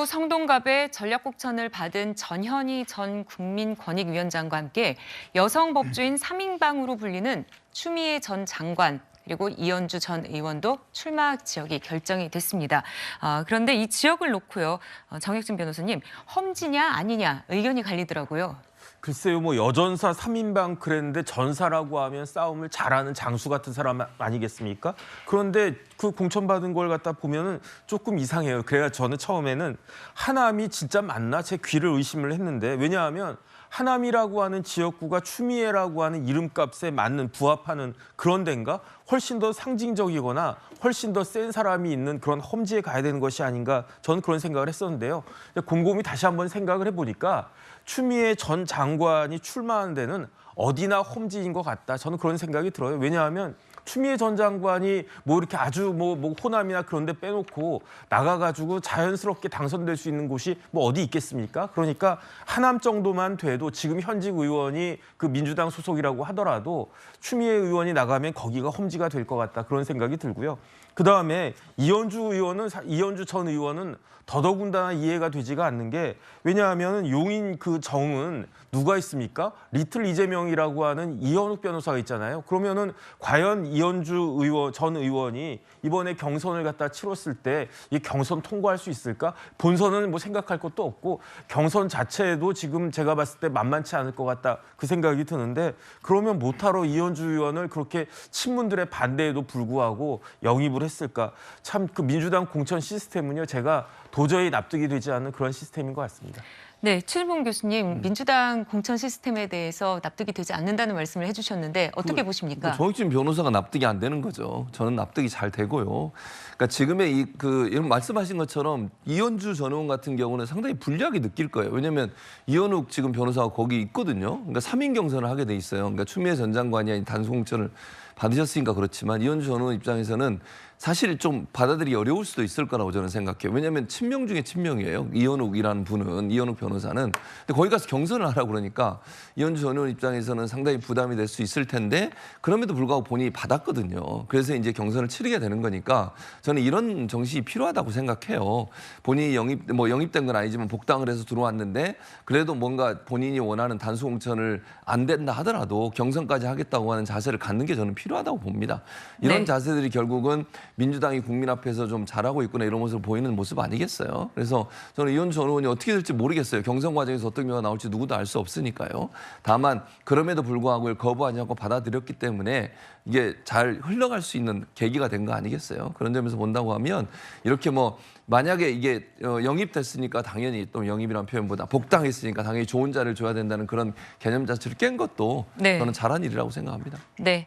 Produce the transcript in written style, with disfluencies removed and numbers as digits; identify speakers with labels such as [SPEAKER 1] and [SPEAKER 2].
[SPEAKER 1] 경기도 성동갑에 전략공천을 받은 전현희 전 국민권익위원장과 함께 여성 법조인 3인방으로 불리는 추미애 전 장관 그리고 이현주 전 의원도 출마 지역이 결정이 됐습니다. 그런데 이 지역을 놓고요. 정혁진 변호사님, 험지냐 아니냐 의견이 갈리더라고요.
[SPEAKER 2] 글쎄요, 뭐 여전사 3인방 그랬는데 전사라고 하면 싸움을 잘하는 장수 같은 사람 아니겠습니까? 그런데 그 공천받은 걸 갖다 보면은 조금 이상해요. 그래야 저는 처음에는 하남이 진짜 맞나 제 귀를 의심을 했는데, 왜냐하면 하남이라고 하는 지역구가 추미애라고 하는 이름값에 맞는 부합하는 그런 데인가? 훨씬 더 상징적이거나 훨씬 더 센 사람이 있는 그런 험지에 가야 되는 것이 아닌가, 저는 그런 생각을 했었는데요. 곰곰이 다시 한번 생각을 해보니까 추미애 전 장관이 출마하는 데는 어디나 험지인 것 같다, 저는 그런 생각이 들어요. 왜냐하면 추미애 전 장관이 뭐 이렇게 아주 뭐 호남이나 그런 데 빼놓고 나가가지고 자연스럽게 당선될 수 있는 곳이 뭐 어디 있겠습니까? 그러니까 하남 정도만 돼도 지금 현직 의원이 그 민주당 소속이라고 하더라도 추미애 의원이 나가면 거기가 험지가 될 것 같다, 그런 생각이 들고요. 그다음에 이현주 전 의원은 더더군다나 이해가 되지가 않는 게, 왜냐하면 용인 그 정은 누가 있습니까? 리틀 이재명이라고 하는 이현욱 변호사가 있잖아요. 그러면은 과연 이현주 전 의원이 이번에 경선을 갖다 치렀을 때 이 경선 통과할 수 있을까? 본선은 뭐 생각할 것도 없고 경선 자체도 지금 제가 봤을 때 만만치 않을 것 같다, 그 생각이 드는데, 그러면 못하러 이현주 의원을 그렇게 친문들의 반대에도 불구하고 영입을 했을까? 참 그 민주당 공천 시스템은요, 제가 도저히 납득이 되지 않는 그런 시스템인 것 같습니다.
[SPEAKER 1] 네, 최진봉 교수님, 민주당 공천 시스템에 대해서 납득이 되지 않는다는 말씀을 해주셨는데 어떻게 보십니까?
[SPEAKER 3] 정혁진 변호사가 납득이 안 되는 거죠. 저는 납득이 잘 되고요. 그러니까 지금의 이런 말씀하신 것처럼 이현주 전 의원 같은 경우는 상당히 불리하게 느낄 거예요. 왜냐하면 이현욱 지금 변호사가 거기 있거든요. 그러니까 3인 경선을 하게 돼 있어요. 그러니까 추미애 전 장관이 아닌 단수 공천을 받으셨으니까 그렇지만 이현주 전 의원 입장에서는 사실 좀 받아들이기 어려울 수도 있을 거라고 저는 생각해요. 왜냐하면 친명 중에 친명이에요. 이현욱 변호사는. 근데 거기 가서 경선을 하라고 그러니까 이현주 전 의원 입장에서는 상당히 부담이 될 수 있을 텐데, 그럼에도 불구하고 본인이 받았거든요. 그래서 이제 경선을 치르게 되는 거니까 저는 이런 정신이 필요하다고 생각해요. 본인이 영입된 건 아니지만 복당을 해서 들어왔는데 그래도 뭔가 본인이 원하는 단수 공천을 안 된다 하더라도 경선까지 하겠다고 하는 자세를 갖는 게 저는 필요하다고 봅니다. 이런
[SPEAKER 1] 네.
[SPEAKER 3] 자세들이 결국은 민주당이 국민 앞에서 좀 잘하고 있구나, 이런 모습을 보이는 모습 아니겠어요? 그래서 저는 이현주 전 의원이 어떻게 될지 모르겠어요. 경선 과정에서 어떤 결과가 나올지 누구도 알 수 없으니까요. 다만 그럼에도 불구하고 거부하지 않고 받아들였기 때문에 이게 잘 흘러갈 수 있는 계기가 된 거 아니겠어요? 그런 점에서 본다고 하면 이렇게 만약에 이게 영입됐으니까 당연히, 또 영입이라는 표현보다 복당했으니까 당연히 좋은 자를 줘야 된다는 그런 개념 자체를 깬 것도
[SPEAKER 1] 네.
[SPEAKER 3] 저는 잘한 일이라고 생각합니다.
[SPEAKER 1] 네.